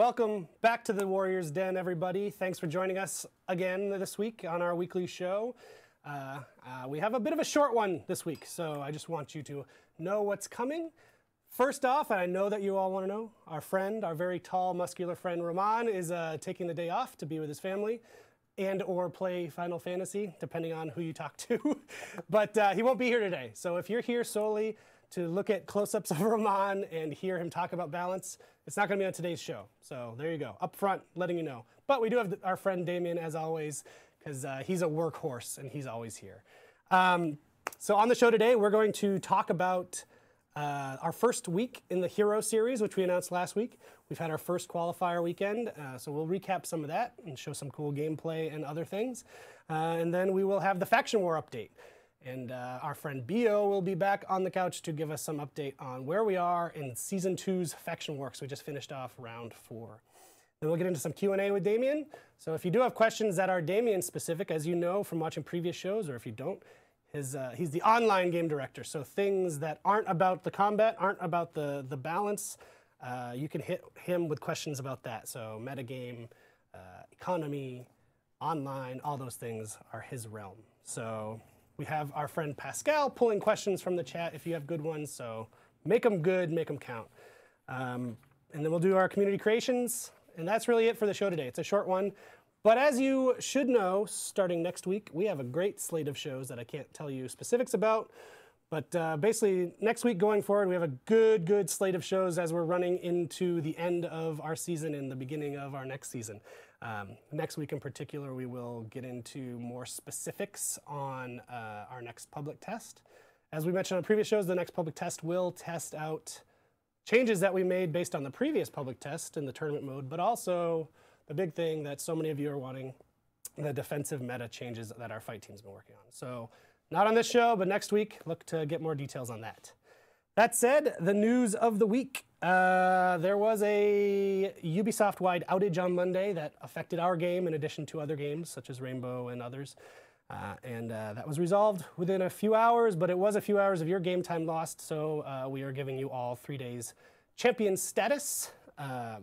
Welcome back to the Warriors Den, everybody. Thanks for joining us again this week on our weekly show. We have a bit of a short one this week, so I just want you to know what's coming. First off, and I know that you all want to know, our friend, our very tall, muscular friend Roman is taking the day off to be with his family and or play Final Fantasy, depending on who you talk to. But he won't be here today. So if you're here solely to look at close-ups of Roman and hear him talk about balance, it's not going to be on today's show. So there you go, up front, letting you know. But we do have our friend Damien, as always, because he's a workhorse and he's always here. So on the show today, we're going to talk about our first week in the Hero Series, which we announced last week. We've had our first qualifier weekend, so we'll recap some of that and show some cool gameplay and other things. And then we will have the Faction War update. And our friend Bio will be back on the couch to give us some update on where we are in Season 2's Faction War. So we just finished off Round 4. Then we'll get into some Q&A with Damien. So if you do have questions that are Damien specific, as you know from watching previous shows, or if you don't, he's the online game director. So things that aren't about the combat, aren't about the balance, you can hit him with questions about that. So metagame, economy, online, all those things are his realm. So we have our friend Pascal pulling questions from the chat if you have good ones. So make them good, make them count. And then we'll do our community creations. And that's really it for the show today. It's a short one. But as you should know, starting next week, we have a great slate of shows that I can't tell you specifics about. But basically, next week going forward, we have a good slate of shows as we're running into the end of our season and the beginning of our next season. Next week in particular, we will get into more specifics on our next public test. As we mentioned on previous shows, the next public test will test out changes that we made based on the previous public test in the tournament mode, but also the big thing that so many of you are wanting, the defensive meta changes that our fight team's been working on. So not on this show, but next week, look to get more details on that. That said, the news of the week. There was a Ubisoft-wide outage on Monday that affected our game in addition to other games, such as Rainbow and others. That was resolved within a few hours, but it was a few hours of your game time lost, so we are giving you all 3 days champion status,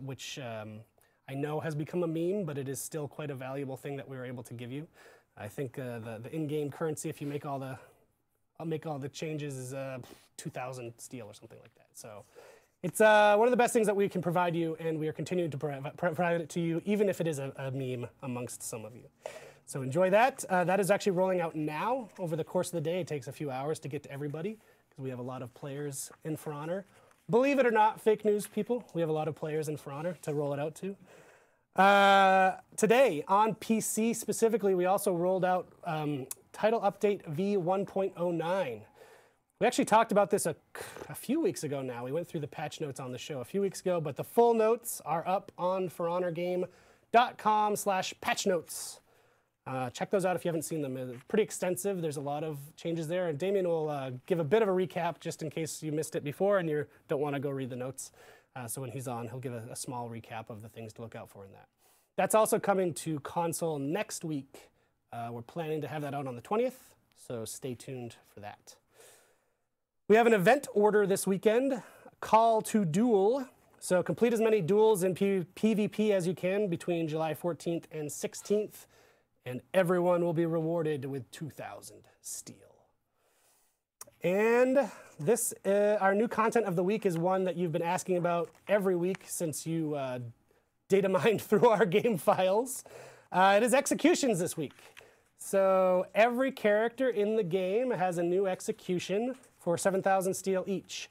which I know has become a meme, but it is still quite a valuable thing that we were able to give you. I think the in-game currency, if you make all the changes, is 2,000 steel or something like that. So it's one of the best things that we can provide you, and we are continuing to provide it to you, even if it is a meme amongst some of you. So enjoy that. That is actually rolling out now. Over the course of the day, it takes a few hours to get to everybody, because we have a lot of players in For Honor. Believe it or not, fake news people, we have a lot of players in For Honor to roll it out to. Today, on PC specifically, we also rolled out Title Update v1.09. We actually talked about this a few weeks ago now. We went through the patch notes on the show a few weeks ago, but the full notes are up on forhonorgame.com/patch notes. Check those out if you haven't seen them. They're pretty extensive. There's a lot of changes there. And Damien will give a bit of a recap just in case you missed it before and you don't want to go read the notes. So when he's on, he'll give a small recap of the things to look out for in that. That's also coming to console next week. We're planning to have that out on the 20th, so stay tuned for that. We have an event order this weekend, Call to Duel. So complete as many duels in PvP as you can between July 14th and 16th, and everyone will be rewarded with 2,000 steel. And this, our new content of the week is one that you've been asking about every week since you data mined through our game files. It is executions this week. So every character in the game has a new execution for 7,000 steel each.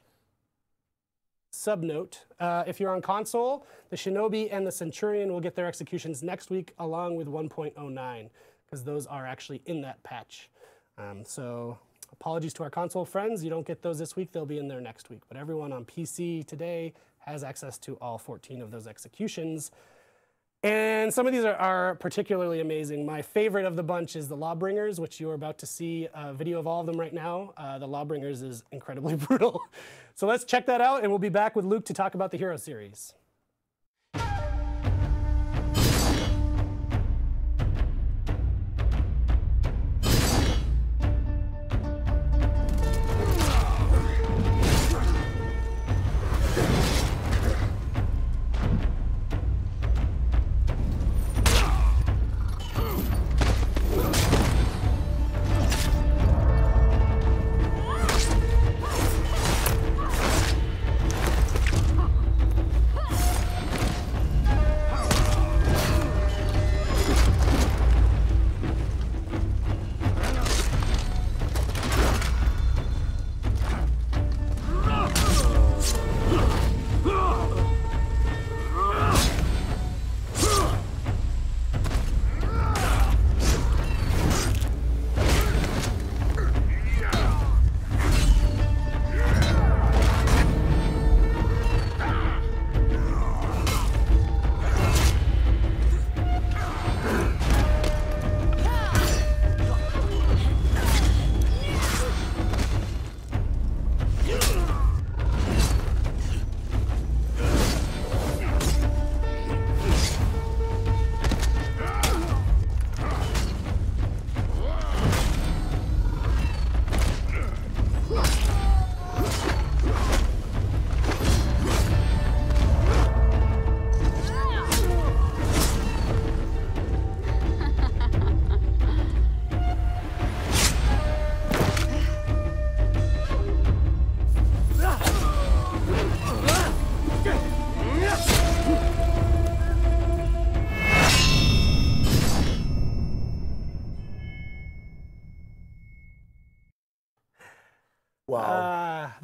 Subnote, if you're on console, the Shinobi and the Centurion will get their executions next week along with 1.09, because those are actually in that patch. So apologies to our console friends, you don't get those this week, they'll be in there next week. But everyone on PC today has access to all 14 of those executions. And some of these are particularly amazing. My favorite of the bunch is the Lawbringers, which you're about to see a video of all of them right now. The Lawbringers is incredibly brutal. So let's check that out, and we'll be back with Luke to talk about the Hero Series.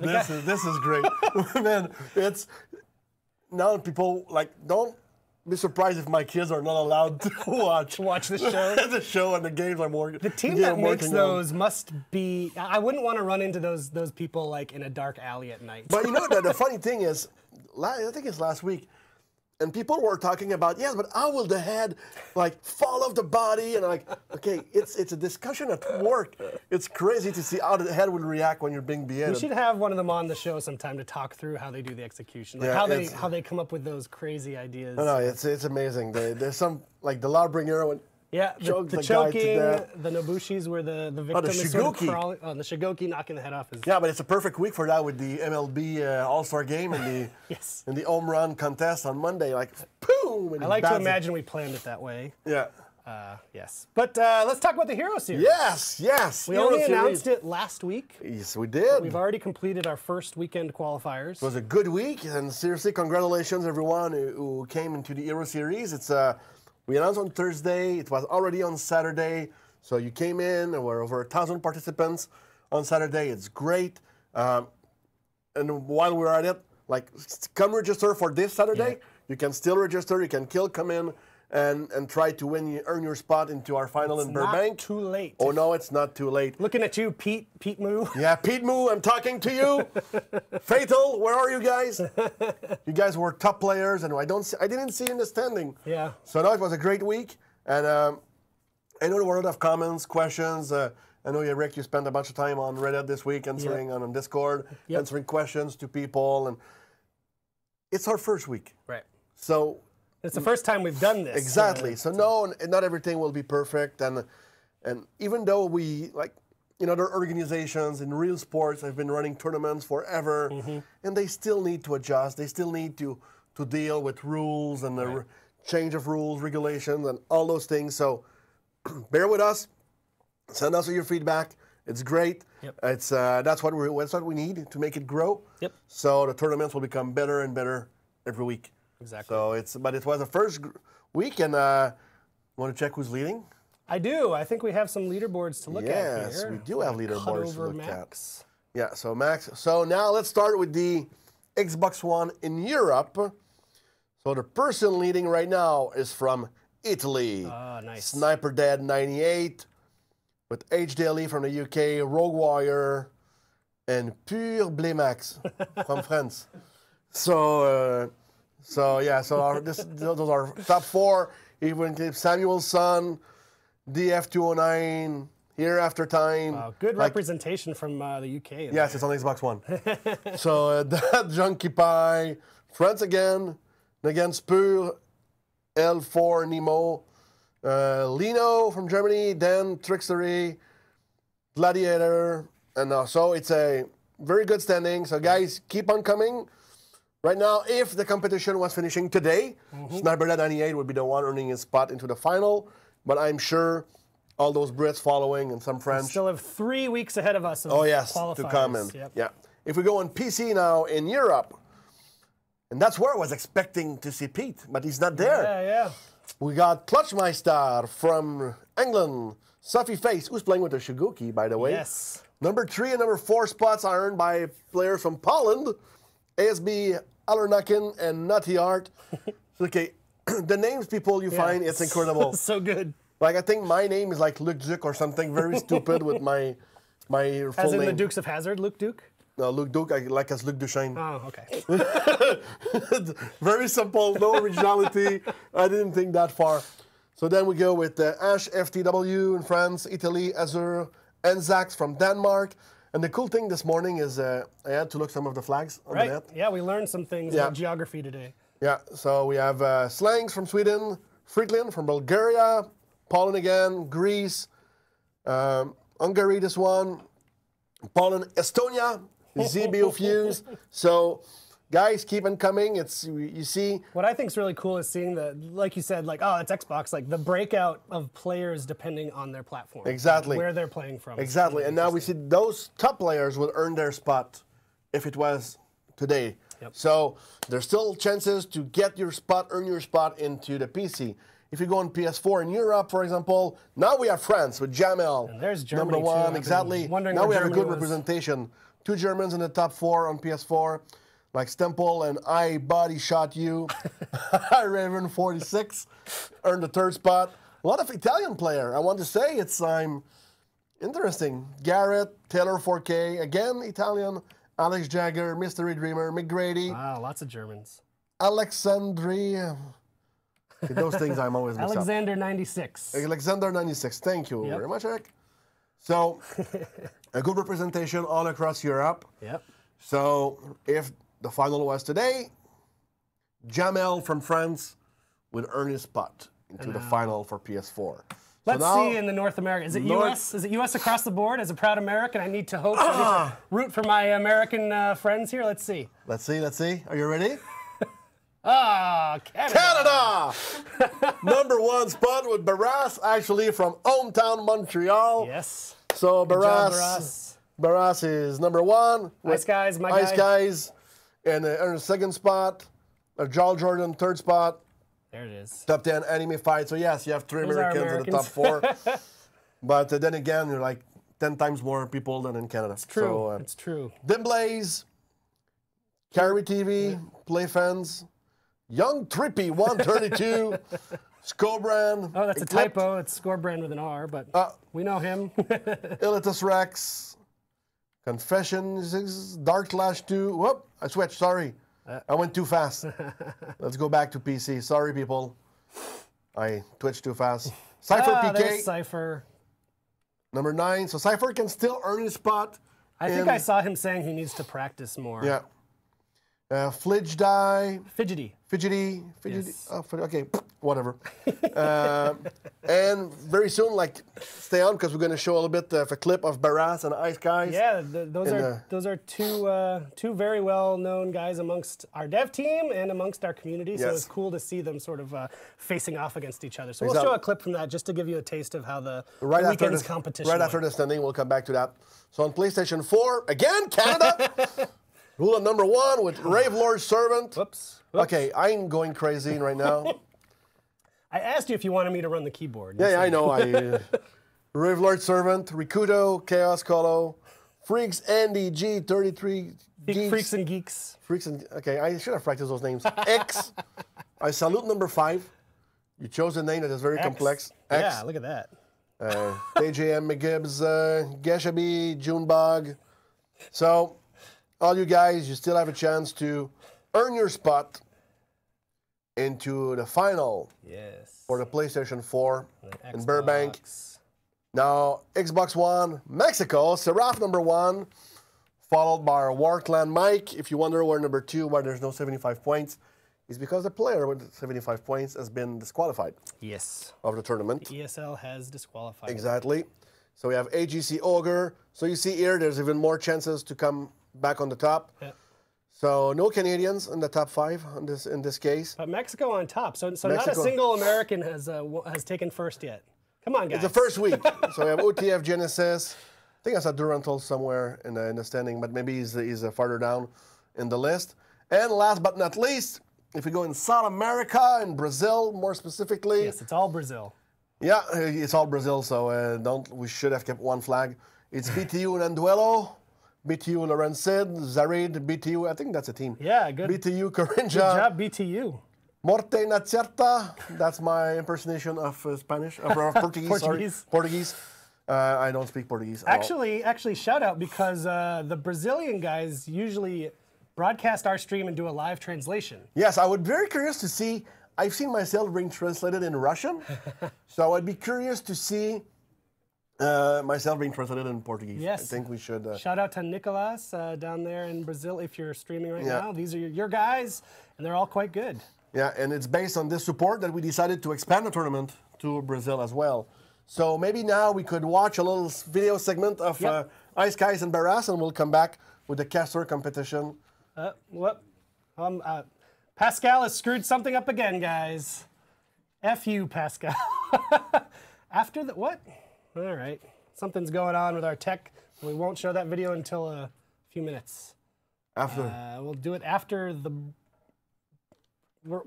Yeah. This is great. Man, it's now people like don't be surprised if my kids are not allowed to watch the show. the show and the games I'm working. The team that makes those must be. I wouldn't want to run into those people like in a dark alley at night. But you know the funny thing is, I think it's last week, and people were talking about, yes, but how will the head like fall off the body? And I'm like, okay, it's a discussion at work. It's crazy to see how the head will react when you're being beheaded. We should have one of them on the show sometime to talk through how they do the execution, like how they come up with those crazy ideas. No, it's amazing. There's some like the Lawbringer when the choking, the Nobushis where the victim is sort of crawling. Oh, the Shigoki knocking the head off. Yeah, but it's a perfect week for that with the MLB All-Star game and the and the home run contest on Monday. Like, boom! I like to imagine we planned it that way. Yeah. Yes. But let's talk about the Hero Series. Yes. We only announced it last week. Yes, we did. We've already completed our first weekend qualifiers. It was a good week, and seriously, congratulations everyone who came into the Hero Series. It's we announced on Thursday. It was already on Saturday. So you came in. There were over 1,000 participants on Saturday. It's great. And while we're at it, like, come register for this Saturday. Yeah. You can still register. You can come in and try to earn your spot into our final in Burbank. Not too late. Oh, no, it's not too late. Looking at you, Pete Moo. Yeah, Pete Moo, I'm talking to you. Fatal, where are you guys? You guys were top players, and I didn't see you in the standing. Yeah. So no, it was a great week, and I know there were a lot of comments, questions. I know, Rick, you spent a bunch of time on Reddit this week answering on Discord, answering questions to people, and it's our first week. Right. So it's the first time we've done this. Exactly. So no, not everything will be perfect, and even though we in other organizations in real sports have been running tournaments forever, and they still need to adjust. They still need to deal with rules and the change of rules, regulations, and all those things. So bear with us. Send us your feedback. It's great. Yep. It's that's what we need to make it grow. Yep. So the tournaments will become better and better every week. Exactly. So but it was the first week, and want to check who's leading? I do. I think we have some leaderboards to look at here. Yes, we do have leaderboards to look Max. at. Yeah, so Max. So now let's start with the Xbox One in Europe. So the person leading right now is from Italy. Ah, nice. Sniper Dead 98, with HDLE from the UK, Rogue Warrior, and Pure Blémax from France. So yeah, so those are top four. Even Samuel's son, DF209, Here After Time. Wow, good representation from the UK. Yes, it's on Xbox One. So that Junkie Pie, France again Pure, L4 Nemo, Lino from Germany, Dan Trickstery, Gladiator, and so it's a very good standing. So guys, keep on coming. Right now, if the competition was finishing today, Sniper Dead 98 would be the one earning his spot into the final. But I'm sure all those Brits following and some French. We still have 3 weeks ahead of us of qualifiers. To come in. Yep. Yeah. If we go on PC now in Europe, and that's where I was expecting to see Pete, but he's not there. Yeah. We got Clutchmeister from England, Sophie Face, who's playing with the Shigoki, by the way. Yes. Number 3 and number 4 spots are earned by players from Poland, ASB, Allernaken, and Naughty Art. Okay, the names people you find, it's incredible. So good. Like, I think my name is like Luke Duke or something very stupid with my full name. As in the Dukes of Hazzard, Luke Duke? No, Luke Duke, I like as Luc Duchesne. Oh, okay. Very simple, no originality. I didn't think that far. So then we go with Ash FTW in France, Italy, Azure, and Zax from Denmark. And the cool thing this morning is I had to look some of the flags on the net. Yeah, we learned some things about geography today. Yeah, so we have Slangs from Sweden, Friedlin from Bulgaria, Poland again, Greece, Hungary this one, Poland, Estonia, ZBO Fuse. So guys, keep on coming. You see. What I think is really cool is seeing like you said, like, oh, it's Xbox, like the breakout of players depending on their platform. Exactly. Where they're playing from. Exactly. Really, and now we see those top players will earn their spot if it was today. Yep. So there's still chances to get your spot, earn your spot into the PC. If you go on PS4 in Europe, for example, now we have France with Jamel. And there's Germany number 1, too. exactly. Now we have a good representation 2 Germans in the top 4 on PS4, like Stemple and I Body Shot You. I Raven 46 earned the 3rd spot. A lot of Italian player. I want to say it's interesting. Garrett, Taylor 4K, again Italian. Alex Jagger, Mystery Dreamer, McGrady. Wow, lots of Germans. Alexandria. Those things I'm always mixed Alexander 96. Alexander 96. Thank you very much, Eric. So, a good representation all across Europe. Yep. So, if the final was today, Jamel from France would earn his spot into the final for PS4. Let's so now, see in the North America. Is it U.S.? Is it U.S. across the board? As a proud American, I need to hope. I need to root for my American friends here. Let's see. Let's see. Are you ready? Canada! Number 1 spot with Barras, actually from hometown Montreal. Yes. So Barras is number 1. Ice Guys, my Ice guy. Guys, and earned 2nd spot. Joel Jordan, 3rd spot. There it is. Top 10 anime fight. So yes, you have 3 Those are Americans in the top 4. But then again, you're like 10 times more people than in Canada. It's true. So, it's true. Dimblaze, Carry TV, Play Fans, Young Trippy 132, Scobrand. Oh, that's a typo. It's Scorebrand with an R, but we know him. Illitus Rex, Confessions, Dark Clash 2. Whoop, I switched, sorry. I went too fast. Let's go back to PC. Sorry, people. I twitched too fast. Cypher PK. There's Cypher. Number 9. So Cypher can still earn his spot. I think I saw him saying he needs to practice more. Yeah. Flidge Die. Fidgety. Yes. Oh, okay, whatever. And very soon, like, stay on because we're going to show a little bit of a clip of Barras and Ice Guys. Yeah, those are two very well-known guys amongst our dev team and amongst our community. So it's cool to see them sort of facing off against each other. So we'll show a clip from that just to give you a taste of how the weekend's competition Right after the standing, we'll come back to that. So on PlayStation 4, again, Canada. Rule number 1 with Rave Lord Servant. Whoops. Okay, I'm going crazy right now. I asked you if you wanted me to run the keyboard. Yeah, I know. Rave Lord Servant, Rikudo, Chaos Colo, Freaks Andy G33. Freaks and Geeks. Okay, I should have practiced those names. X. I salute number 5. You chose a name that is very complex. X. Yeah, look at that. TJM McGibbs, Geshabi, Junebug. So, all you guys, you still have a chance to earn your spot into the final for the PlayStation 4 in Burbank. Now, Xbox One, Mexico, Seraph number 1, followed by Warclan Mike. If you wonder where number 2, why there's no 75 points, is because the player with 75 points has been disqualified of the tournament. The ESL has disqualified. Exactly. So we have AGC Ogre. So you see here, there's even more chances to come back on the top. So no Canadians in the top 5 in this case. But Mexico on top. So not a single American has taken first yet. Come on, guys. It's the first week. So we have OTF Genesis. I think I saw Durantal somewhere in the standing, but maybe he's farther down in the list. And last but not least, if we go in South America, in Brazil more specifically. Yes, it's all Brazil. Yeah, it's all Brazil, so we should have kept one flag. It's BTU Nanduelo, BTU Lorencid, Zarid, BTU, I think that's a team. Yeah, good. BTU Corinja. Good job, BTU. Morte na Certa, that's my impersonation of Spanish, of Portuguese. Sorry. Portuguese. I don't speak Portuguese at all. Actually, shout out because the Brazilian guys usually broadcast our stream and do a live translation. Yes, I would be very curious to see. I've seen myself being translated in Russian, so I'd be curious to see myself being translated in Portuguese. Yes. I think we should. Shout out to Nicolas down there in Brazil if you're streaming right now. These are your guys, and they're all quite good. Yeah, and it's based on this support that we decided to expand the tournament to Brazil as well. So maybe now we could watch a little video segment of Ice Guys and Barras, and we'll come back with the caster competition. Pascal has screwed something up again, guys. F you, Pascal. After the what? All right, something's going on with our tech. We won't show that video until a few minutes. After we'll do it after the.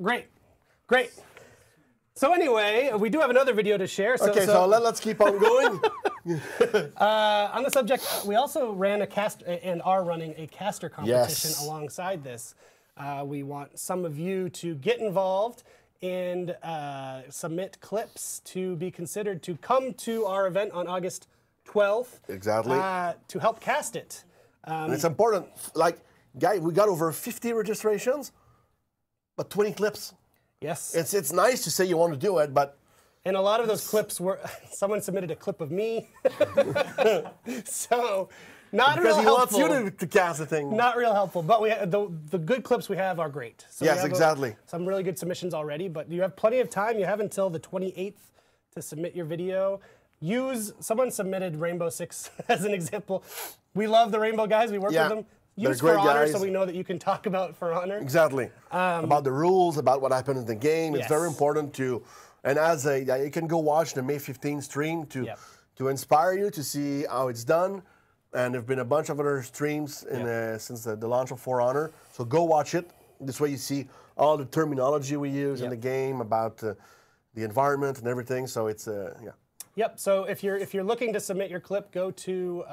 Great. So anyway, we do have another video to share. So, Okay, so let's keep on going. On the subject, we also ran a cast and are running a caster competition Yes. alongside this. We want some of you to get involved and submit clips to be considered to come to our event on August 12th. Exactly. To help cast it. And it's important. Like, guy, we got over 50 registrations, but 20 clips. Yes. It's nice to say you want to do it, but And a lot of those clips were, someone submitted a clip of me. So, not because real he helpful. wants you to cast the thing. Not real helpful, but the good clips we have are great. So we Yes, have exactly. some really good submissions already, but you have plenty of time. You have until the 28th to submit your video. Someone submitted Rainbow Six as an example. We love the Rainbow guys. We work with them. they're Use great For Honor guys. so we know that you can talk about For Honor. Exactly. About the rules, about what happened in the game. It's Yes. very important to, and you can go watch the May 15th stream Yep. to inspire you to see how it's done. And there've been a bunch of other streams since the launch of For Honor. So go watch it. This way you see all the terminology we use in the game about the environment and everything. So it's yeah. Yep. So if you're looking to submit your clip, go to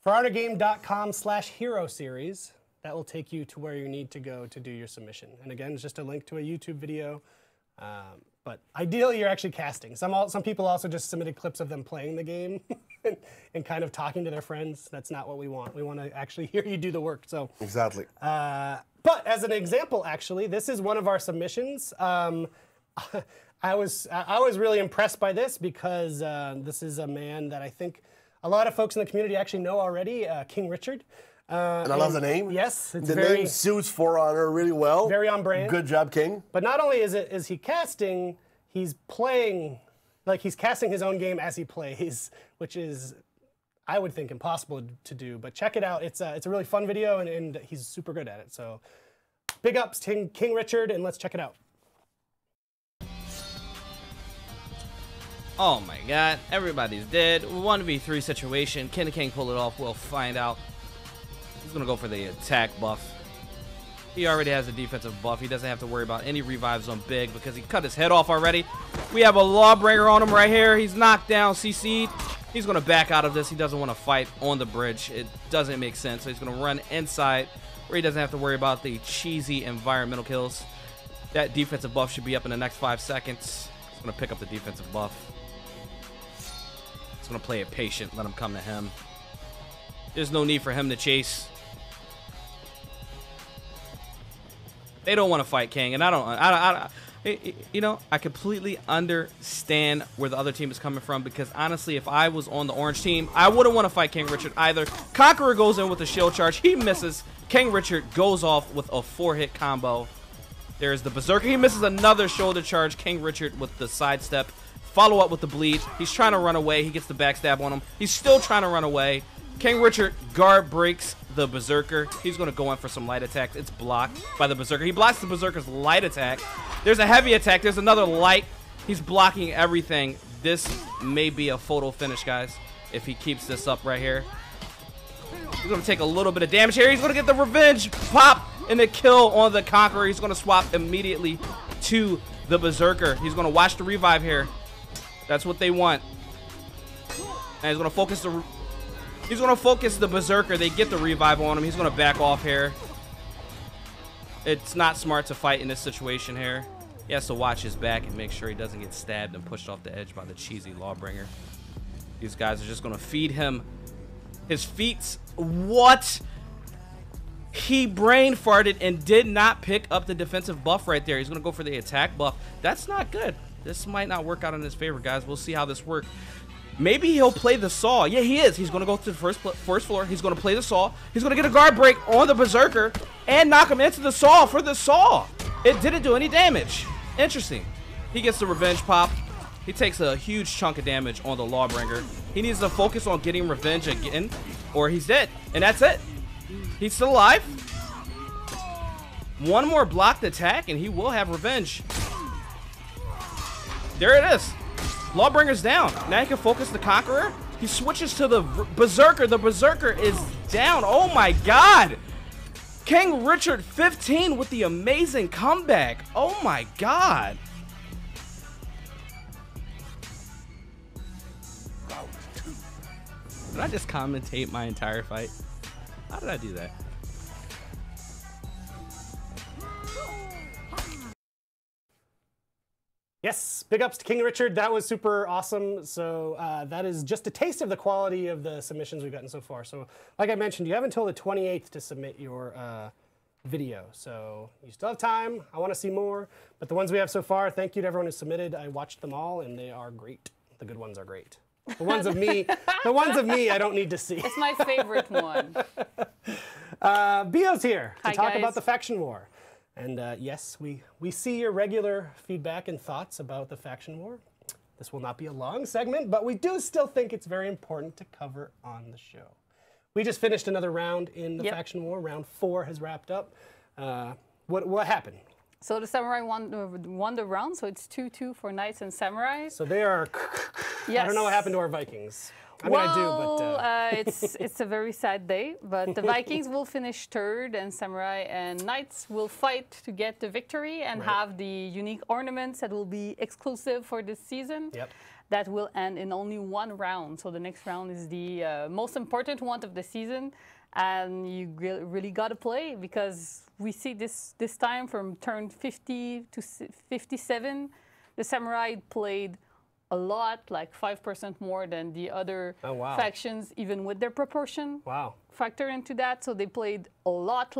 forhonorgame.com/hero series. That will take you to where you need to go to do your submission. And again, it's just a link to a YouTube video. But ideally, you're actually casting. Some people also just submitted clips of them playing the game and kind of talking to their friends. That's not what we want. We want to actually hear you do the work. So Exactly. but as an example, actually, this is one of our submissions. I was really impressed by this because this is a man that I think a lot of folks in the community actually know already, King Richard. And I love the name. Yes, it's the very name suits For Honor really well. very on brand. Good job, King. But not only is he casting, he's playing, like he's casting his own game as he plays, which is, I would think, impossible to do. But check it out. It's a really fun video, and he's super good at it. So big ups to King Richard, and let's check it out. Oh my god, everybody's dead. 1v3 situation. Can the King pull it off? We'll find out. He's gonna go for the attack buff. He already has a defensive buff. He doesn't have to worry about any revives on Big because he cut his head off already. We have a Lawbringer on him right here. He's knocked down, CC'd. He's gonna back out of this. He doesn't want to fight on the bridge. It doesn't make sense. So he's gonna run inside where he doesn't have to worry about the cheesy environmental kills. That defensive buff should be up in the next 5 seconds. He's gonna pick up the defensive buff. He's gonna play it patient, let him come to him. There's no need for him to chase. They don't want to fight King, and I completely understand where the other team is coming from, because honestly, if I was on the orange team, I wouldn't want to fight King Richard either. Conqueror goes in with a shield charge. He misses. King Richard goes off with a 4-hit combo. There's the Berserker. He misses another shoulder charge. King Richard with the sidestep. Follow up with the bleed. He's trying to run away. He gets the backstab on him. He's still trying to run away. King Richard guard breaks the Berserker. He's going to go in for some light attack. It's blocked by the Berserker. He blocks the Berserker's light attack. There's a heavy attack. There's another light. He's blocking everything. This may be a photo finish, guys, if he keeps this up right here. He's going to take a little bit of damage here. He's going to get the revenge pop and the kill on the Conqueror. He's going to swap immediately to the Berserker. He's going to watch the revive here. That's what they want. And he's going to focus the Berserker. They get the revive on him. He's going to back off here. It's not smart to fight in this situation here. He has to watch his back and make sure he doesn't get stabbed and pushed off the edge by the cheesy Lawbringer. These guys are just going to feed him his feats. What? He brain farted and did not pick up the defensive buff right there. He's going to go for the attack buff. That's not good. This might not work out in his favor, guys. We'll see how this works. Maybe he'll play the Saw. Yeah, he is. He's going to go to the first floor. He's going to play the Saw. He's going to get a guard break on the Berserker and knock him into the Saw for the Saw. It didn't do any damage. Interesting. He gets the revenge pop. He takes a huge chunk of damage on the Lawbringer. He needs to focus on getting revenge again, or he's dead. And that's it. He's still alive. One more blocked attack, and he will have revenge. There it is. Lawbringer's down. Now he can focus the Conqueror. He switches to the Berserker. The Berserker is down. Oh my god. King Richard 15 with the amazing comeback. Oh my god. Did I just commentate my entire fight? How did I do that? Yes, big ups to King Richard. That was super awesome. So that is just a taste of the quality of the submissions we've gotten so far. So like I mentioned, you have until the 28th to submit your video. So you still have time. I want to see more. But the ones we have so far, thank you to everyone who submitted. I watched them all, and they are great. The good ones are great. The ones of me, I don't need to see. It's my favorite one. Bio's here to Hi, talk guys. about the faction war. And yes, we see your regular feedback and thoughts about the faction war. This will not be a long segment, but we do still think it's very important to cover on the show. We just finished another round in the faction war. Round 4 has wrapped up. What happened? So the Samurai won the round, so it's 2-2 for Knights and Samurai. So they are. Yes. I don't know what happened to our Vikings. I mean, I do, but it's a very sad day. But the Vikings will finish third, and Samurai and Knights will fight to get the victory and have the unique ornaments that will be exclusive for this season. Yep. That will end in only one round. So the next round is the most important one of the season, and you really got to play, because we see this time from turn 50 to 57, the Samurai played a lot, like 5% more than the other factions, even with their proportion factor into that. So they played a lot,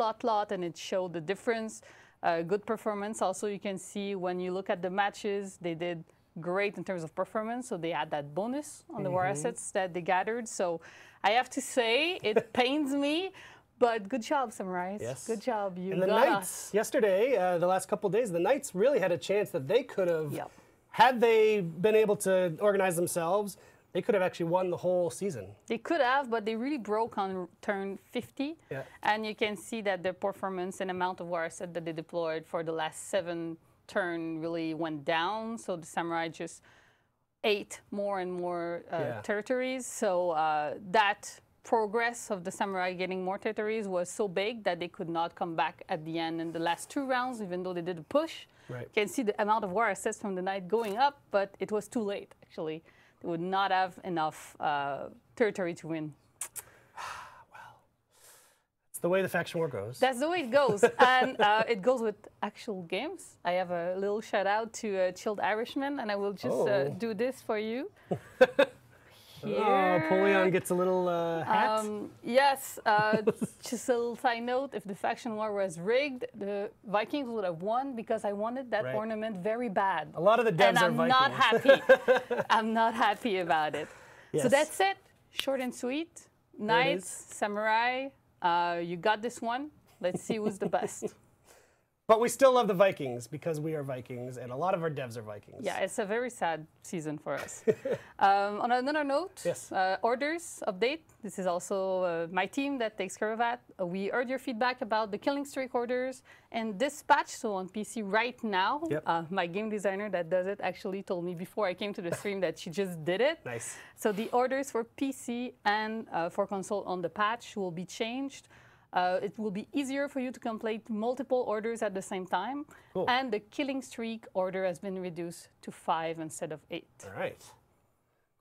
and it showed the difference. Good performance. Also, you can see when you look at the matches, they did great in terms of performance. So they had that bonus on the war assets that they gathered. So I have to say, it pains me, but good job, Samurais. Yes. Good job. You and the got Knights, us. yesterday, the last couple of days, the Knights really had a chance that they could have, had they been able to organize themselves, they could have actually won the whole season. They could have, but they really broke on turn 50. Yeah. And you can see that their performance and amount of war asset that they deployed for the last 7 turn really went down. So the Samurai just ate more and more territories. So that progress of the Samurai getting more territories was so big that they could not come back at the end in the last 2 rounds, even though they did a push. Right. You can see the amount of war assets from the Knight going up, but it was too late, actually. They would not have enough territory to win. It's the way the faction war goes. That's the way it goes. And it goes with actual games. I have a little shout out to Chilled Irishman, and I will just do this for you. Here. Oh, Polion gets a little hat. Yes, just a little side note, if the faction war was rigged, the Vikings would have won, because I wanted that ornament very bad. A lot of the devs and are I'm Vikings. not happy. I'm not happy about it. Yes. So that's it. Short and sweet. Knights, Samurai, you got this one. Let's see who's the best. But we still love the Vikings, because we are Vikings, and a lot of our devs are Vikings. Yeah, it's a very sad season for us. On another note, orders update. This is also my team that takes care of that. We heard your feedback about the Killing Streak orders and dispatch. So on PC right now, my game designer that does it actually told me before I came to the stream that she just did it. Nice. So the orders for PC and for console on the patch will be changed. It will be easier for you to complete multiple orders at the same time. Cool. And the Killing Streak order has been reduced to 5 instead of 8. All right.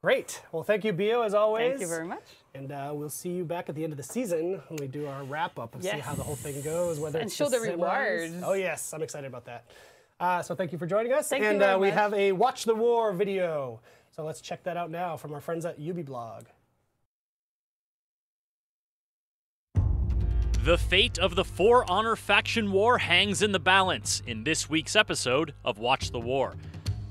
Great. Well, thank you, Bio, as always. Thank you very much. And we'll see you back at the end of the season when we do our wrap-up and see how the whole thing goes. Whether and it's show the Samurais. rewards. Oh, yes. I'm excited about that. So thank you for joining us. Thank you and very we much. have a Watch the War video. So let's check that out now from our friends at ubiblog. The fate of the For Honor faction war hangs in the balance in this week's episode of Watch the War.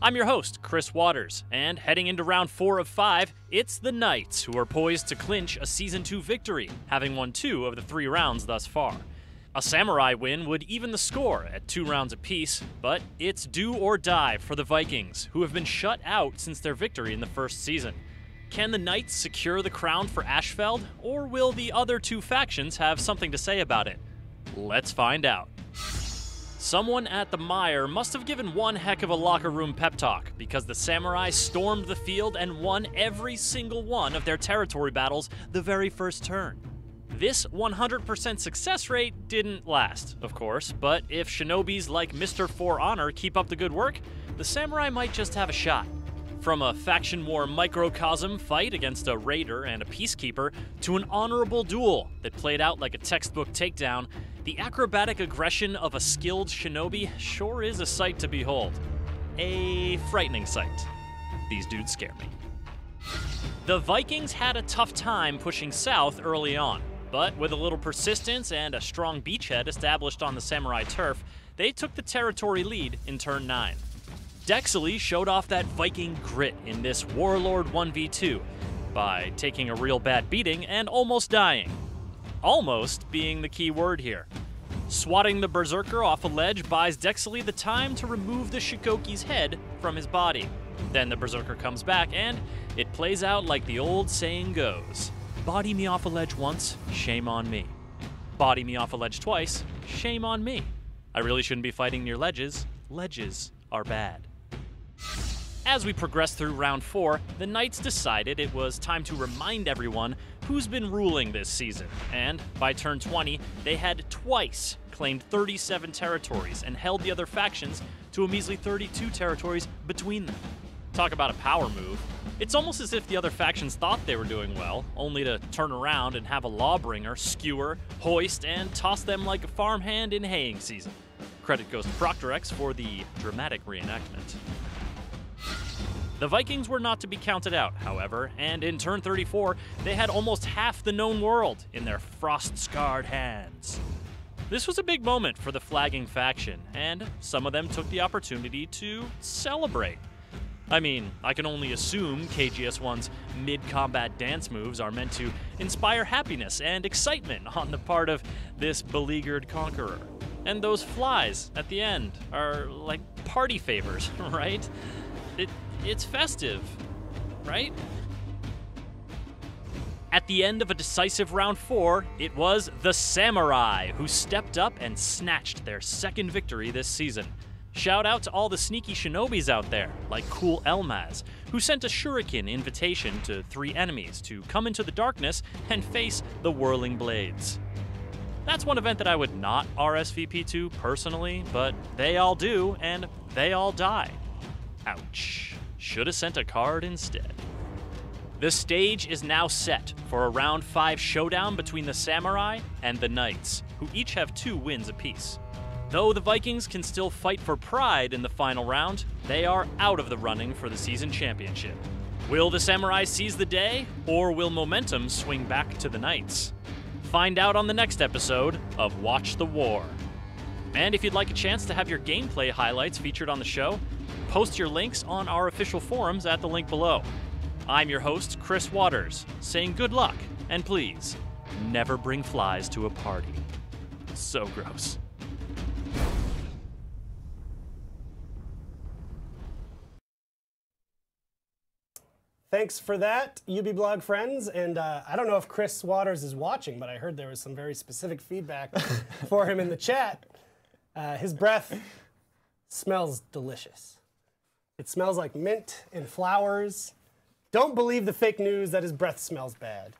I'm your host, Chris Waters, and heading into round 4 of 5, it's the Knights who are poised to clinch a Season 2 victory, having won 2 of the 3 rounds thus far. A Samurai win would even the score at 2 rounds apiece, but it's do or die for the Vikings, who have been shut out since their victory in the first season. Can the Knights secure the crown for Ashfeld, or will the other 2 factions have something to say about it? Let's find out. Someone at the Mire must have given one heck of a locker room pep talk, because the Samurai stormed the field and won every single one of their territory battles the very first turn. This 100% success rate didn't last, of course, but if shinobis like Mr. For Honor keep up the good work, the Samurai might just have a shot. From a faction war microcosm fight against a raider and a peacekeeper to an honorable duel that played out like a textbook takedown, the acrobatic aggression of a skilled shinobi sure is a sight to behold. A frightening sight. These dudes scare me. The Vikings had a tough time pushing south early on, but with a little persistence and a strong beachhead established on the Samurai turf, they took the territory lead in turn 9. Dexely showed off that Viking grit in this Warlord 1v2 by taking a real bad beating and almost dying. Almost being the key word here. Swatting the Berserker off a ledge buys Dexely the time to remove the Shikoki's head from his body. Then the Berserker comes back and it plays out like the old saying goes. Body me off a ledge once, shame on me. Body me off a ledge twice, shame on me. I really shouldn't be fighting near ledges. Ledges are bad. As we progress through round 4, the Knights decided it was time to remind everyone who's been ruling this season, and by turn 20, they had twice claimed 37 territories and held the other factions to a measly 32 territories between them. Talk about a power move. It's almost as if the other factions thought they were doing well, only to turn around and have a lawbringer skewer, hoist, and toss them like a farmhand in haying season. Credit goes to Proctorex for the dramatic reenactment. The Vikings were not to be counted out, however, and in turn 34, they had almost half the known world in their frost-scarred hands. This was a big moment for the flagging faction, and some of them took the opportunity to celebrate. I mean, I can only assume KGS1's mid-combat dance moves are meant to inspire happiness and excitement on the part of this beleaguered conqueror. And those flies at the end are like party favors, right? It's festive, right? At the end of a decisive round 4, it was the Samurai who stepped up and snatched their second victory this season. Shout out to all the sneaky shinobis out there, like Cool Elmaz, who sent a shuriken invitation to 3 enemies to come into the darkness and face the whirling blades. That's one event that I would not RSVP to personally, but they all do, and they all die. Ouch. Should have sent a card instead. The stage is now set for a round 5 showdown between the Samurai and the Knights, who each have 2 wins apiece. Though the Vikings can still fight for pride in the final round, they are out of the running for the season championship. Will the Samurai seize the day, or will momentum swing back to the Knights? Find out on the next episode of Watch the War. And if you'd like a chance to have your gameplay highlights featured on the show, post your links on our official forums at the link below. I'm your host, Chris Waters, saying good luck, and please, never bring flies to a party. So gross. Thanks for that, UBblog friends. And I don't know if Chris Waters is watching, but I heard there was some very specific feedback for him in the chat. His breath smells delicious. It smells like mint and flowers. Don't believe the fake news that his breath smells bad.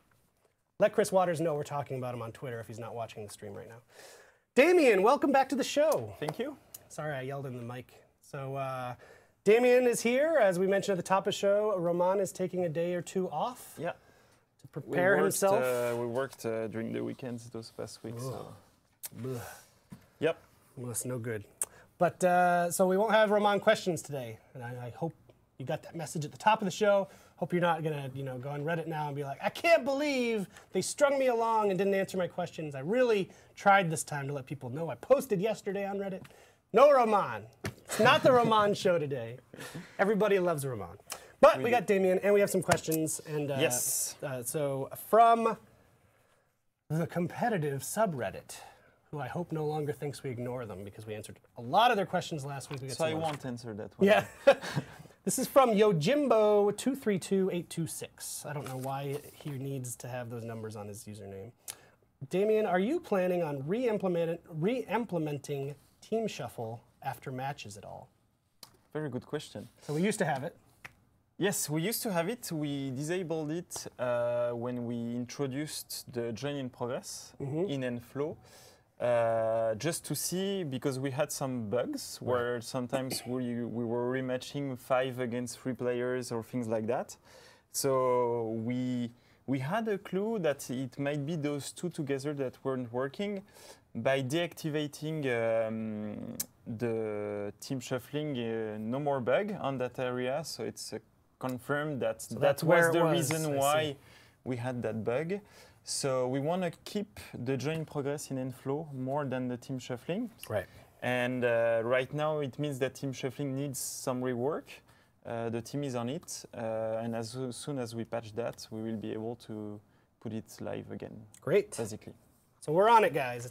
Let Chris Waters know we're talking about him on Twitter if he's not watching the stream right now. Damien, welcome back to the show. Thank you. Sorry, I yelled in the mic. So Damien is here. As we mentioned at the top of the show, Roman is taking a day or 2 off. Yeah. To prepare himself. We worked during the weekends those past weeks. So. Blech. Yep. Well, that's no good. But so we won't have Roman questions today, and I hope you got that message at the top of the show. Hope you're not gonna, go on Reddit now and be like, I can't believe they strung me along and didn't answer my questions. I really tried this time to let people know. I posted yesterday on Reddit. No Roman. It's not the Roman show today. Everybody loves Roman. But we got Damien, and we have some questions. And yes. So from the competitive subreddit, who I hope no longer thinks we ignore them because we answered a lot of their questions last week. So I won't answer that one. Yeah. This is from Yojimbo232826. I don't know why he needs to have those numbers on his username. Damien, are you planning on re-implementing Team Shuffle after matches at all? Very good question. So we used to have it. Yes, we used to have it. We disabled it when we introduced the join in progress in and flow. just to see, because we had some bugs where sometimes we were rematching 5 against 3 players or things like that. So we had a clue that it might be those 2 together that weren't working. By deactivating the team shuffling, no more bug on that area, so it's confirmed that that was the reason why we had that bug. So we want to keep the join progress in Enflow more than the team shuffling. Right. And right now it means that team shuffling needs some rework. The team is on it, and as soon as we patch that, we will be able to put it live again. Great. Basically. So we're on it, guys.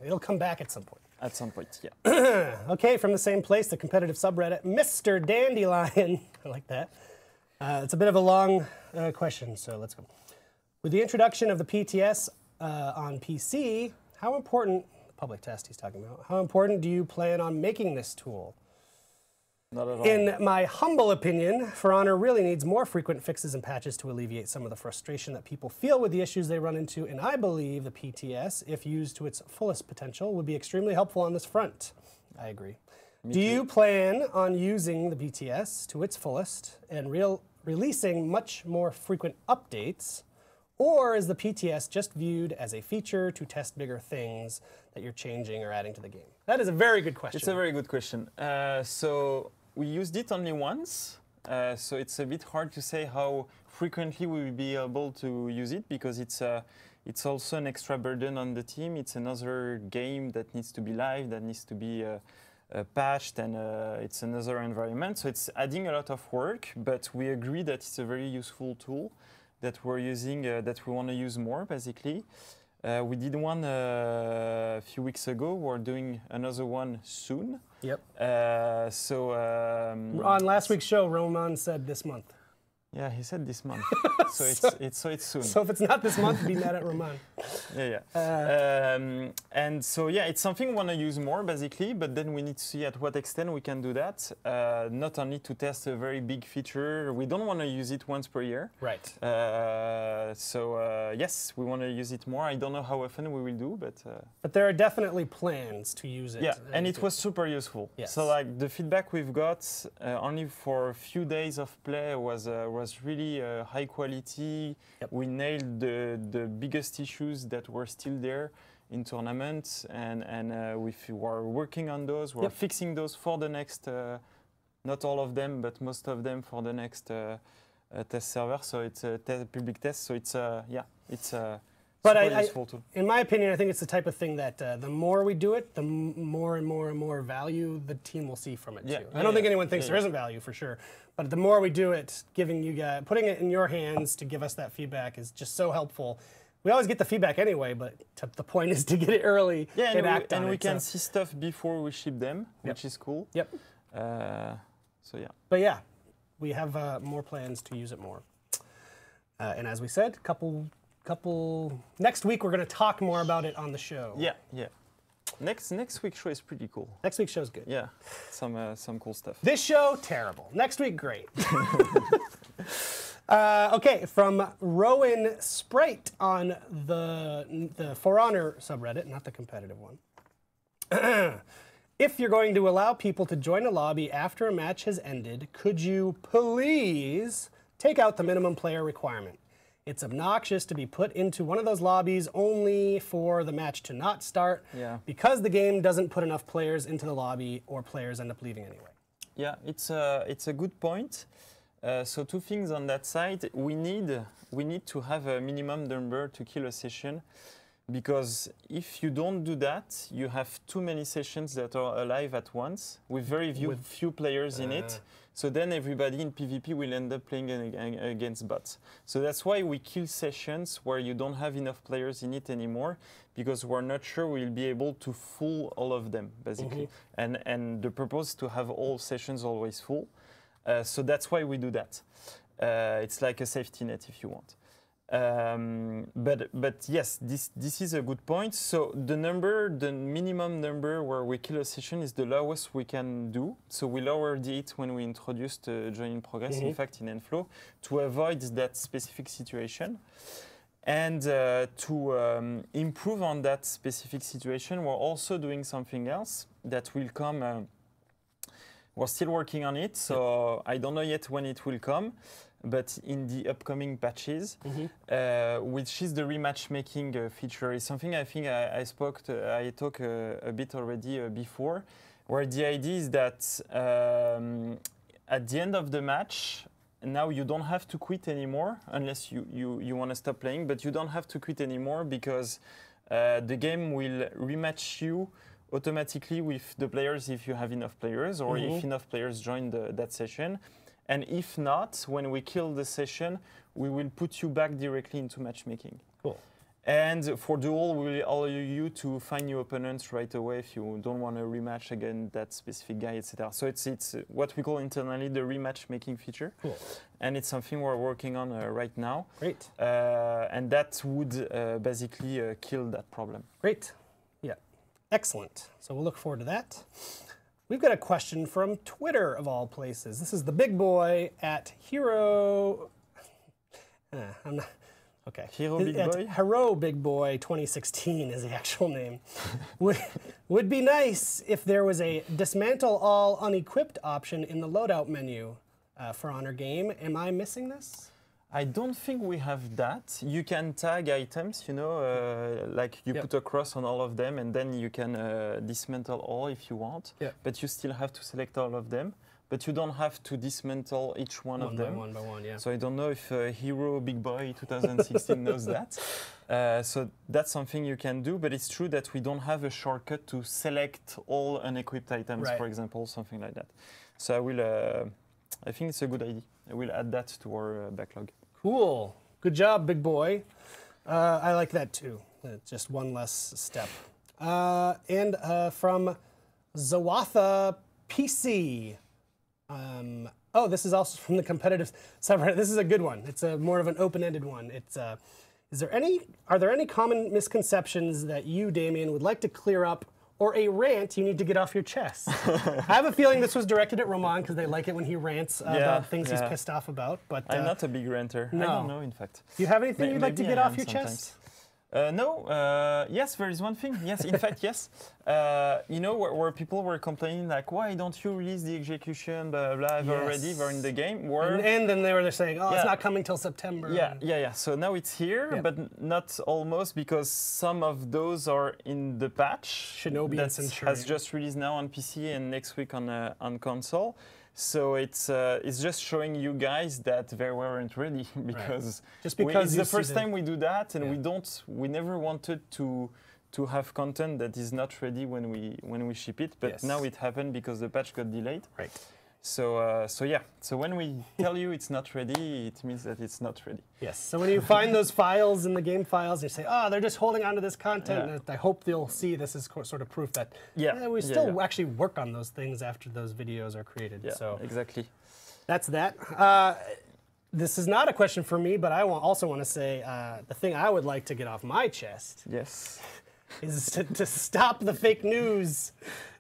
It'll come back at some point. At some point, yeah. Okay, from the same place, the competitive subreddit, Mr. Dandelion. I like that. It's a bit of a long question, so let's go. With the introduction of the PTS on PC, how important, public test he's talking about, how important do you plan on making this tool? Not at all. In my humble opinion, For Honor really needs more frequent fixes and patches to alleviate some of the frustration that people feel with the issues they run into, and I believe the PTS, if used to its fullest potential, would be extremely helpful on this front. I agree. Do you plan on using the PTS to its fullest and releasing much more frequent updates, or is the PTS just viewed as a feature to test bigger things that you're changing or adding to the game? That is a very good question. It's a very good question. So we used it only once, so it's a bit hard to say how frequently we will be able to use it, because it's also an extra burden on the team. It's another game that needs to be live, that needs to be patched, and it's another environment. So it's adding a lot of work, but we agree that it's a very useful tool that we're using, that we want to use more, basically. We did one a few weeks ago. We're doing another one soon. Yep. On last week's show, Roman said this month. Yeah, he said this month. so it's soon. So if it's not this month, be mad at Roman. Yeah. And so yeah, it's something we want to use more, basically, but then we need to see at what extent we can do that. Not only to test a very big feature, we don't want to use it once per year. Right. Yes, we want to use it more. I don't know how often we will do, but... But there are definitely plans to use it. Yeah, and it was super useful. Yes. So like the feedback we've got only for a few days of play was really high quality. Yep. We nailed the biggest issues that were still there in tournaments, and we were working on those. We're fixing those for the next, not all of them, but most of them for the next test server. So it's a public test. So it's But useful tool. In my opinion, I think it's the type of thing that the more we do it, the more and more and more value the team will see from it too. I don't think anyone thinks there isn't value, for sure. But the more we do it, giving you guys, putting it in your hands to give us that feedback is just so helpful. We always get the feedback anyway, but the point is to get it early and act on it. And we can see stuff before we ship them, which is cool. Yep. So yeah. But yeah, we have more plans to use it more. And as we said, next week we're going to talk more about it on the show. Yeah. Next week's show is pretty cool. Next week's show's good. Yeah, some cool stuff. This show, terrible. Next week, great. Okay, from Rowan Sprite on the For Honor subreddit, not the competitive one. If you're going to allow people to join a lobby after a match has ended, could you please take out the minimum player requirement? It's obnoxious to be put into one of those lobbies only for the match to not start because the game doesn't put enough players into the lobby, or players end up leaving anyway. Yeah, it's a good point. So 2 things on that side. We need to have a minimum number to kill a session, because if you don't do that, you have too many sessions that are alive at once with very few players in it. So then everybody in PvP will end up playing against bots. So that's why we kill sessions where you don't have enough players in it anymore, because we're not sure we'll be able to full all of them, basically. And the purpose is to have all sessions always full. So that's why we do that. It's like a safety net, if you want. But yes, this is a good point. So the minimum number where we kill a session is the lowest we can do. So we lowered it when we introduced join in progress, in fact, in Enflow, to avoid that specific situation. And to improve on that specific situation, we're also doing something else that will come. We're still working on it, so I don't know yet when it will come, but in the upcoming patches, which is the rematch making feature, is something I think I talked a bit already before, where the idea is that at the end of the match, now you don't have to quit anymore unless you want to stop playing, but you don't have to quit anymore because the game will rematch you automatically with the players if you have enough players or if enough players join that session. And if not, when we kill the session, we will put you back directly into matchmaking. Cool. And for duel, we will allow you to find new opponents right away if you don't want to rematch against that specific guy, etc. So it's what we call internally the rematch making feature. Cool. And it's something we're working on right now. Great. And that would basically kill that problem. Great. Yeah. Excellent. So we'll look forward to that. We've got a question from Twitter, of all places. This is the big boy at Hero. I'm not. Okay. Hero Big Boy? Hero Big Boy 2016 is the actual name. would be nice if there was a dismantle all unequipped option in the loadout menu for Honor game. Am I missing this? I don't think we have that. You can tag items, you know, like you put a cross on all of them and then you can dismantle all if you want. But you still have to select all of them. But you don't have to dismantle each one of them. One by one, yeah. So I don't know if Hero Big Boy 2016 knows that. So that's something you can do, but it's true that we don't have a shortcut to select all unequipped items, for example, something like that. So I will, I think it's a good idea. I will add that to our backlog. Cool. Good job, big boy. I like that too. Just one less step. And from Zawatha PC. Oh, this is also from the competitive subreddit. This is a good one. It's a more of an open-ended one. It's are there any common misconceptions that you, Damien, would like to clear up, or a rant you need to get off your chest? I have a feeling this was directed at Roman because they like it when he rants about things he's pissed off about. But I'm not a big ranter. No. I don't know, in fact. Do you have anything you'd like to get off your chest? No. Yes, there is one thing. Yes, in fact, yes. You know, where people were complaining, like, why don't you release the execution, blah, blah, blah, already, they're in the game. And then they were saying, oh, it's not coming till September. Yeah. So now it's here, but not almost, because some of those are in the patch. Shinobi that has just released now on PC and next week on console. So it's just showing you guys that they weren't ready because just because it's the first time we do that, and we never wanted to have content that is not ready when we ship it, but now it happened because the patch got delayed. Right. So so when we tell you it's not ready, it means that it's not ready. Yes. So when you find those files in the game files, you say, oh, they're just holding on to this content. And I hope they'll see this is sort of proof that we still actually work on those things after those videos are created. Yeah, so exactly. That's that. This is not a question for me, but I also want to say the thing I would like to get off my chest is to stop the fake news.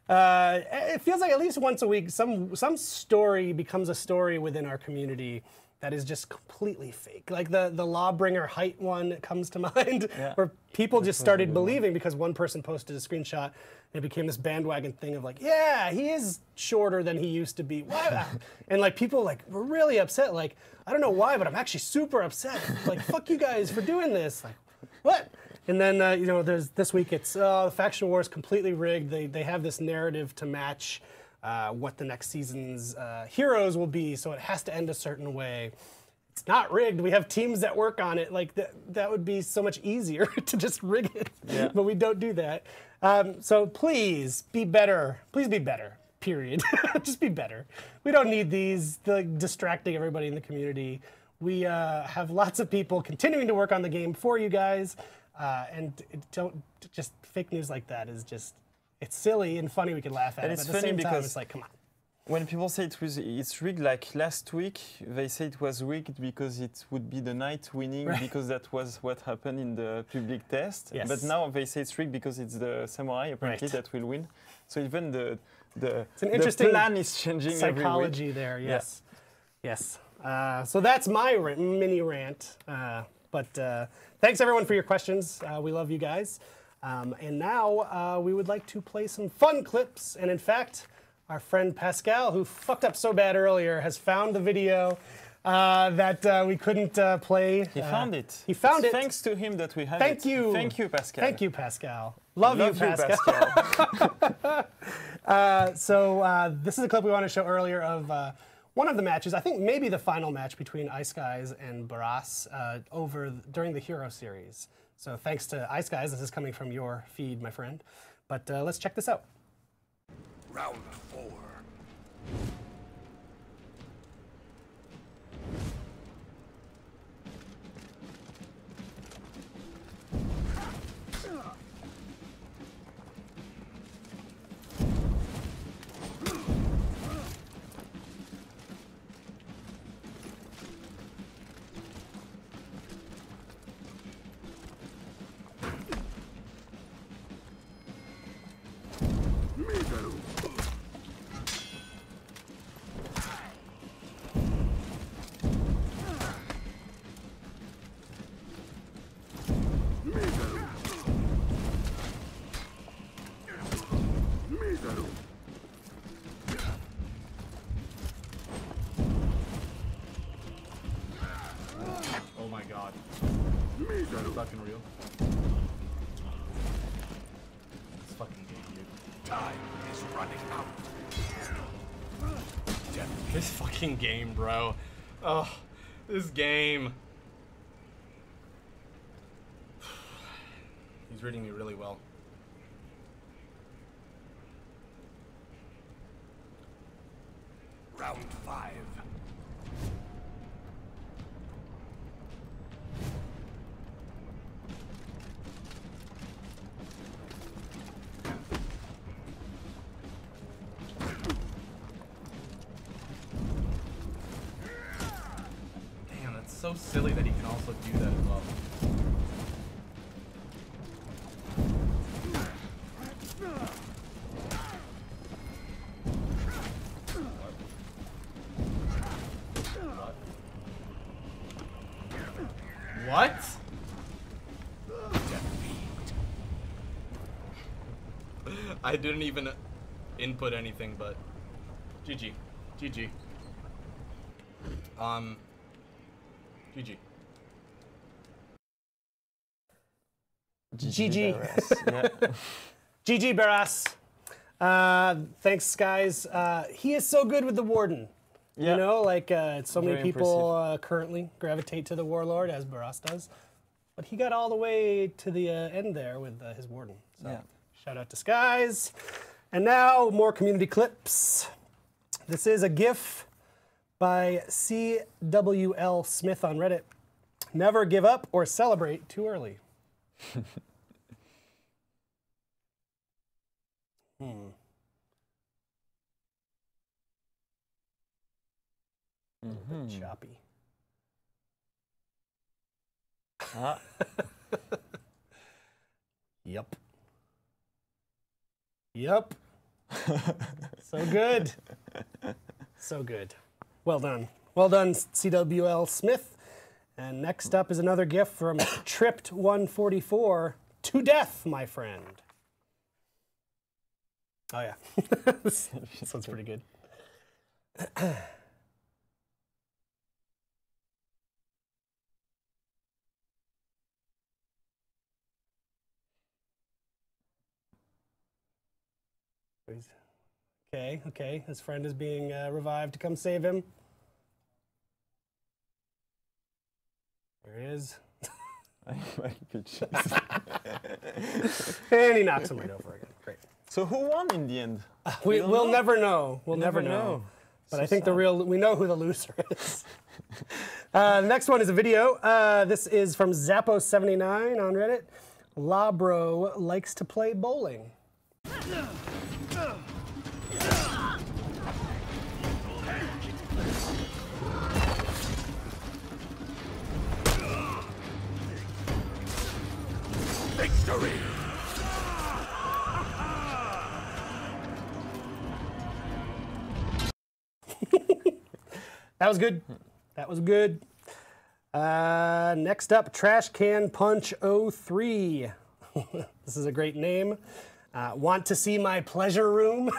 It feels like at least once a week, some story becomes a story within our community that is just completely fake. Like the Lawbringer height one comes to mind, where people just started believing because one person posted a screenshot, and it became this bandwagon thing of like, yeah, he is shorter than he used to be. Why? And like people like were really upset. Like, I don't know why, but I'm actually super upset. Like, fuck you guys for doing this. Like, what? And then, you know, there's this week it's the faction war is completely rigged. They have this narrative to match what the next season's heroes will be, so it has to end a certain way. It's not rigged. We have teams that work on it. Like that would be so much easier to just rig it, but we don't do that. So please be better. Please be better. Period. Just be better. We don't need these distracting everybody in the community. We have lots of people continuing to work on the game for you guys. And don't just fake news like that is just, it's silly and funny. We can laugh at it. It's but at the funny same time, because it's like, come on. When people say it's rigged, like last week, they said it was rigged because it would be the knight winning because that was what happened in the public test. Yes. But now they say it's rigged because it's the samurai apparently that will win. So even it's an interesting plan is changing psychology every week. there. Yes. Yes. So that's my mini rant. But thanks everyone for your questions. We love you guys. And now we would like to play some fun clips. And in fact, our friend Pascal, who fucked up so bad earlier, has found the video that we couldn't play. He found it. He found it. Thanks to him that we have Thank it. you. Thank you, Pascal. Thank you, Pascal. Love you, Pascal. This is a clip we want to show earlier of one of the matches. I think maybe the final match between Ice Guys and Barras during the Hero Series. So thanks to Ice Guys. This is coming from your feed, my friend. But let's check this out. Round 4. Oh my god. Is that fucking real? It's fucking game, dude. Time is running out. This fucking game, bro. Oh, this game. He's reading me really well. Round 5. Damn, that's so silly that he can also do that as well. What? I didn't even input anything, but GG. GG. GG. GG. Barras, yeah. GG, Barras. Thanks, guys. He is so good with the Warden. Yeah. You know, like so many Very people currently gravitate to the Warlord, as Barras does. But he got all the way to the end there with his Warden. So Yeah. shout out to Skies. And now, more community clips. This is a GIF by CWL Smith on Reddit. Never give up or celebrate too early. Choppy. Ah. Yep. Yep. So good. So good. Well done. Well done, CWL Smith. And next up is another gift from Tripped 144. To death, my friend. Oh, yeah. This one's pretty good. Okay. His friend is being revived to come save him. There he is. And he knocks him right over again. Great. So who won in the end? We'll never know. We'll never never know. know. But So I think sad. we know who the loser is. Next one is a video. This is from Zappo79 on Reddit. Labro likes to play bowling. Victory! That was good. That was good. Next up, Trash Can Punch 03. This is a great name. Want to see my pleasure room?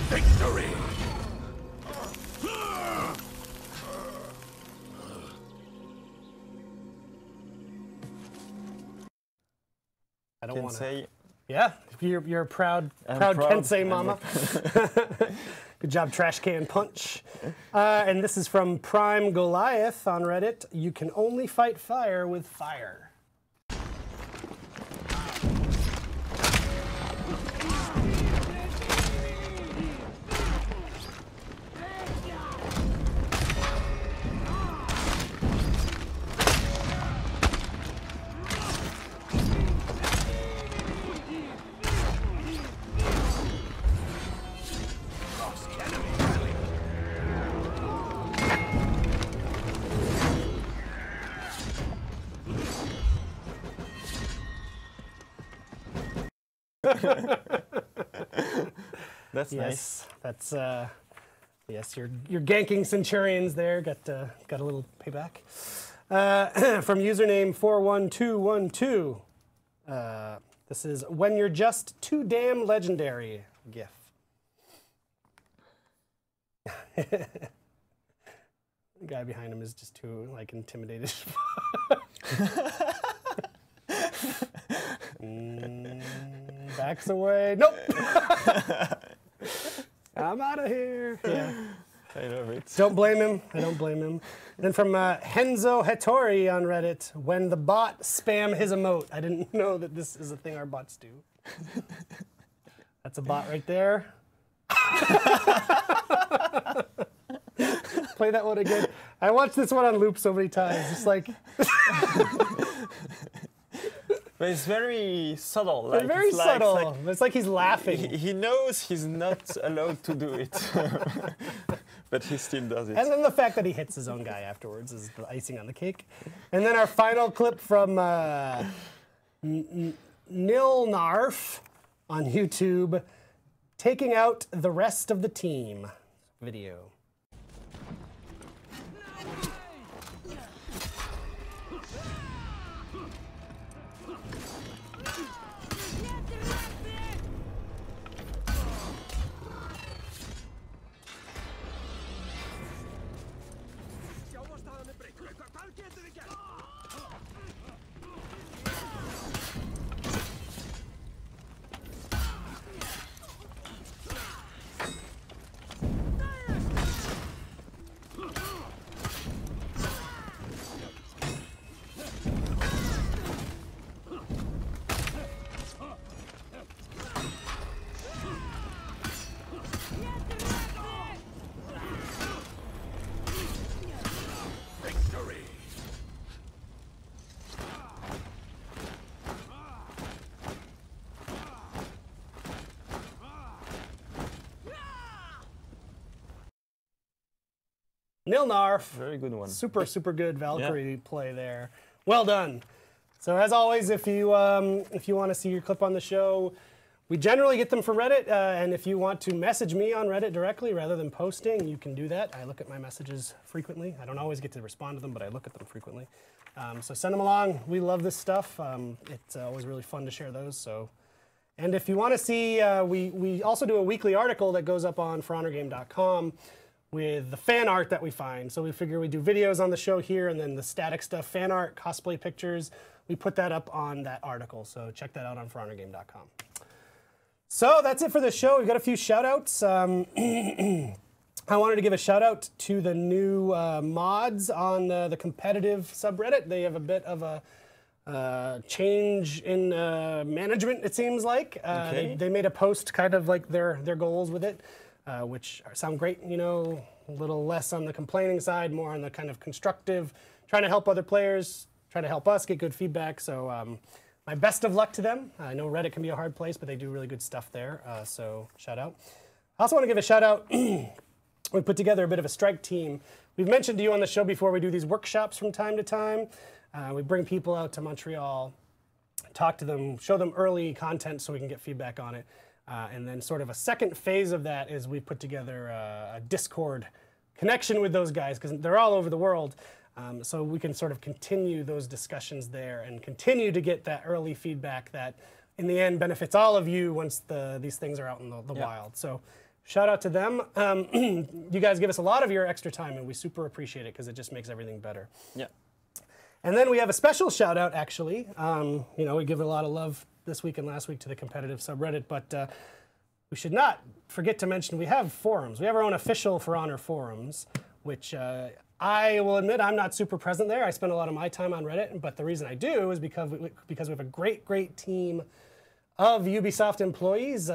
Victory! I don't want to say. Yeah, you're a proud proud. Kensei mama. Good job, Trash Can Punch. And this is from Prime Goliath on Reddit. You can only fight fire with fire. That's nice. That's yes. You're ganking Centurions there. Got a little payback. From username 41212. This is when you're just too damn legendary. GIF. The guy behind him is just too intimidated. Backs away. Nope. I'm out of here. Yeah. I love it. Don't blame him. I don't blame him. Then from Henzo Hattori on Reddit, when the bot spam his emote. I didn't know that this is a thing our bots do. That's a bot right there. Play that one again. I watched this one on loop so many times. It's like... But it's very subtle. It's very subtle. It's like he's laughing. He knows he's not allowed to do it, but he still does it. And then the fact that he hits his own guy afterwards is the icing on the cake. And then our final clip from Nilnarf on YouTube, taking out the rest of the team video. Nilnarf. Very good one. Super good Valkyrie play there. Well done. So as always, if you want to see your clip on the show, we generally get them from Reddit, and if you want to message me on Reddit directly rather than posting, you can do that. I look at my messages frequently. I don't always get to respond to them, but I look at them frequently. So send them along. We love this stuff. It's always really fun to share those. So, and if you want to see, we also do a weekly article that goes up on forhonorgame.com with the fan art that we find. So we figure we do videos on the show here, and then the static stuff, fan art, cosplay pictures, we put that up on that article. So check that out on forhonorgame.com. So that's it for the show. We've got a few shout outs. I wanted to give a shout out to the new mods on the competitive subreddit. They have a bit of a change in management, it seems like. They made a post kind of like their goals with it. Which sound great, you know, a little less on the complaining side, more on the kind of constructive, trying to help other players, trying to help us get good feedback. So my best of luck to them. I know Reddit can be a hard place, but they do really good stuff there. So shout out. I also want to give a shout out. We put together a bit of a strike team. We've mentioned to you on the show before, we do these workshops from time to time. We bring people out to Montreal, talk to them, show them early content so we can get feedback on it. And then sort of a second phase of that is we put together a Discord connection with those guys because they're all over the world. So we can sort of continue those discussions there and continue to get that early feedback that in the end benefits all of you once these things are out in the wild. So shout out to them. You guys give us a lot of your extra time and we super appreciate it because it just makes everything better. Yeah. And then we have a special shout out actually. You know, we give a lot of love this week and last week to the competitive subreddit, but we should not forget to mention we have forums. We have our own official For Honor forums, which I will admit I'm not super present there. I spend a lot of my time on Reddit, but the reason I do is because we have a great team of Ubisoft employees,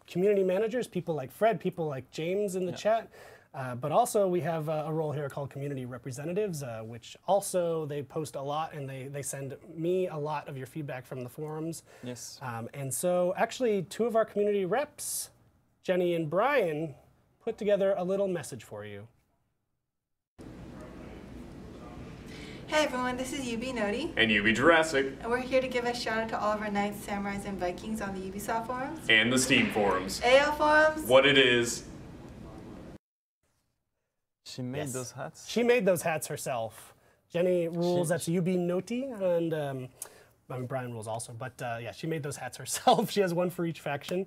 community managers, people like Fred, people like James in the chat, but also we have a role here called community representatives, which also they post a lot and they send me a lot of your feedback from the forums. Yes. And so actually 2 of our community reps, Jenny and Brian, put together a little message for you. Hey everyone, this is UB Noti. And UB Jurassic. And we're here to give a shout out to all of our Knights, Samurais, and Vikings on the Ubisoft forums. And the Steam forums. AL forums. What it is. She made those hats? She made those hats herself. Jenny rules, that's UB Noti, and I mean, Brian rules also, but yeah, she made those hats herself. She has one for each faction.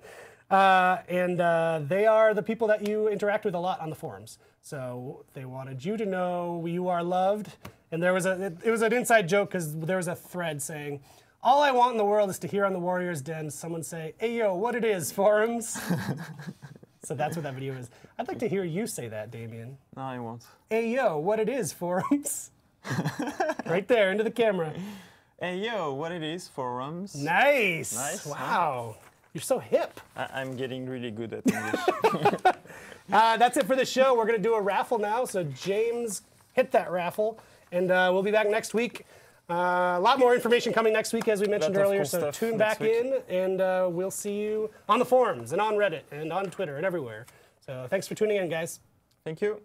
And they are the people that you interact with a lot on the forums. So they wanted you to know you are loved. And there was it was an inside joke because there was a thread saying, all I want in the world is to hear on the Warriors Den someone say, hey yo, what it is, forums? So that's what that video is. I'd like to hear you say that, Damien. No, I won't. Hey yo, what it is, forums? Right there, into the camera. Hey yo, what it is, forums? Nice. Nice. Wow. Huh? You're so hip. I'm getting really good at English. That's it for the show. We're going to do a raffle now. So James, hit that raffle. And we'll be back next week. A lot more information coming next week, as we mentioned earlier. So tune back in, and we'll see you on the forums and on Reddit and on Twitter and everywhere. So thanks for tuning in, guys. Thank you.